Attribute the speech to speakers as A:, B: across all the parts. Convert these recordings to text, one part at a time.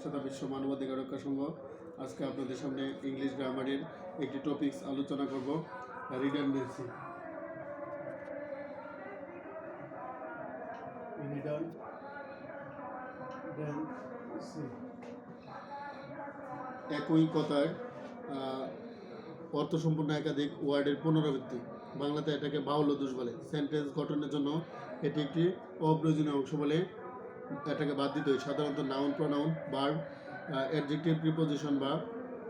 A: তথা বিশ্ব মানবাধিকার রক্ষা সংঘ আজকে আপনাদের সামনে ইংলিশ গ্রামারের একটি টপিকস আলোচনা করব, রিডান্ডেন্সি। একই কথার অর্থসম্পূর্ণ একাধিক ওয়ার্ডের পুনরাবৃত্তি, বাংলাতে এটাকে বাহুল্য দোষ বলে। সেন্টেন্স গঠনের জন্য এটি একটি অপ্রয়োজনীয় অংশ বলে এটাকে বাদ দিতে হয়। সাধারণত noun, pronoun, verb, adjective, preposition বা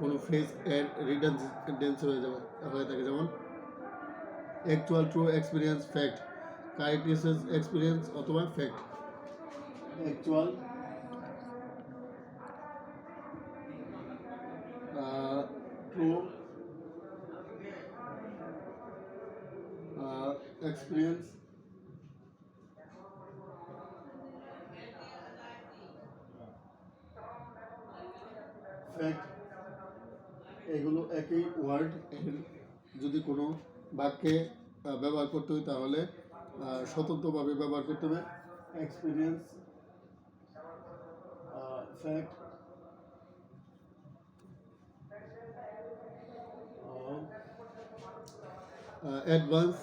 A: কোনো ফ্রেজ এর রিডান্ডেন্সি হয়ে থাকে, যেমন actual, true, experience, fact. Correct, experience অথবা fact. Actual, true, experience, fact, এগুলো একই ওয়ার্ড। যদি কোনো বাক্যে ব্যবহার করতে হয় তাহলে স্বতন্ত্রভাবে ব্যবহার করতে হবে। Experience, fact, advance,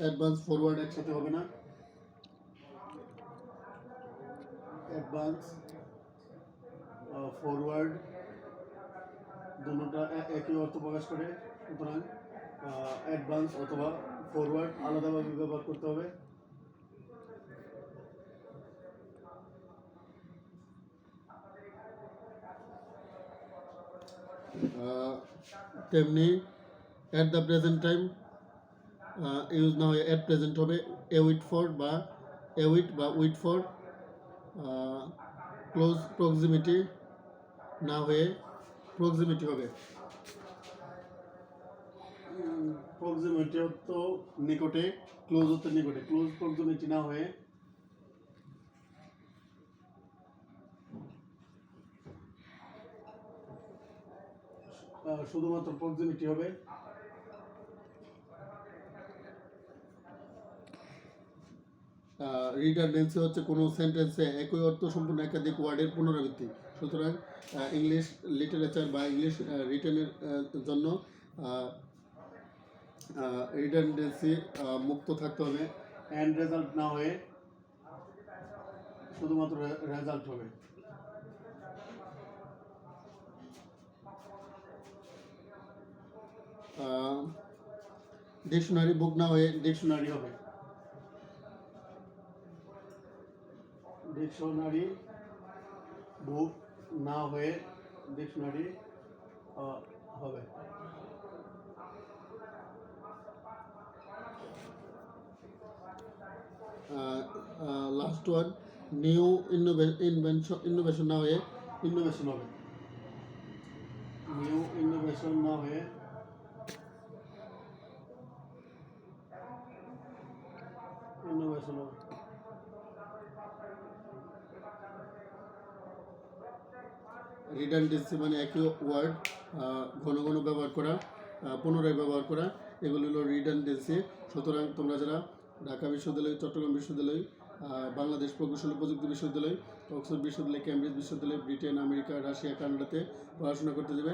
A: advance forward একসাথে হবে না। অ্যাডভান্স, ফরওয়ার্ড দুটোটা একই অর্থ প্রকাশ করে, সুতরাং অ্যাডভান্স অথবা ফরওয়ার্ড আলাদাভাবে ব্যবহার করতে হবে। তেমনি at the present time use না হয়ে অ্যাট প্রেজেন্ট হবে। এউইট ফর বা উইট ফর। ক্লোজ প্রক্সিমিটি না হয়ে প্রক্সিমিটি হবে। প্রক্সিমিটি তো নিকটে, ক্লোজ হতে নিকটে। ক্লোজ প্রক্সিমিটি না হয়ে শুধুমাত্র প্রক্সিমিটি হবে। রিডান্ডেন্সি হচ্ছে কোনো সেন্টেন্সে একই অর্থ সম্পূর্ণ একাধিক ওয়ার্ডের পুনরাবৃত্তি। সুতরাং ইংলিশ লিটারেচার বা ইংলিশ রিটেনের জন্য রিডান্ডেন্সি মুক্ত থাকতে হবে। এন্ড রেজাল্ট না হয়ে শুধুমাত্র রেজাল্ট হবে। ডিকশনারি বুক না হয়ে ডিকশনারি হবে। ডিকশনারি বুক না হয়ে ডিকশনারি হবে। লাস্ট ওয়ান, নিউ ইনোভেশন না হয়ে ইনোভেশন হবে। নিউ ইনোভেশন না হয়ে ইনোভেশন হবে। রিডান্ডেন্সি মানে একই ওয়ার্ড ঘন ঘন ব্যবহার করা, পুনরায় ব্যবহার করা, এগুলো হলো রিডান্ডেন্সি। সুতরাং তোমরা যারা ঢাকা বিশ্ববিদ্যালয়, চট্টগ্রাম বিশ্ববিদ্যালয়, বাংলাদেশ প্রকৌশল ও প্রযুক্তি বিশ্ববিদ্যালয়, অক্সফোর্ড বিশ্ববিদ্যালয়, কেমব্রিজ বিশ্ববিদ্যালয়, ব্রিটেন, আমেরিকা, রাশিয়া, কানাডাতে পড়াশোনা করতে যাবে,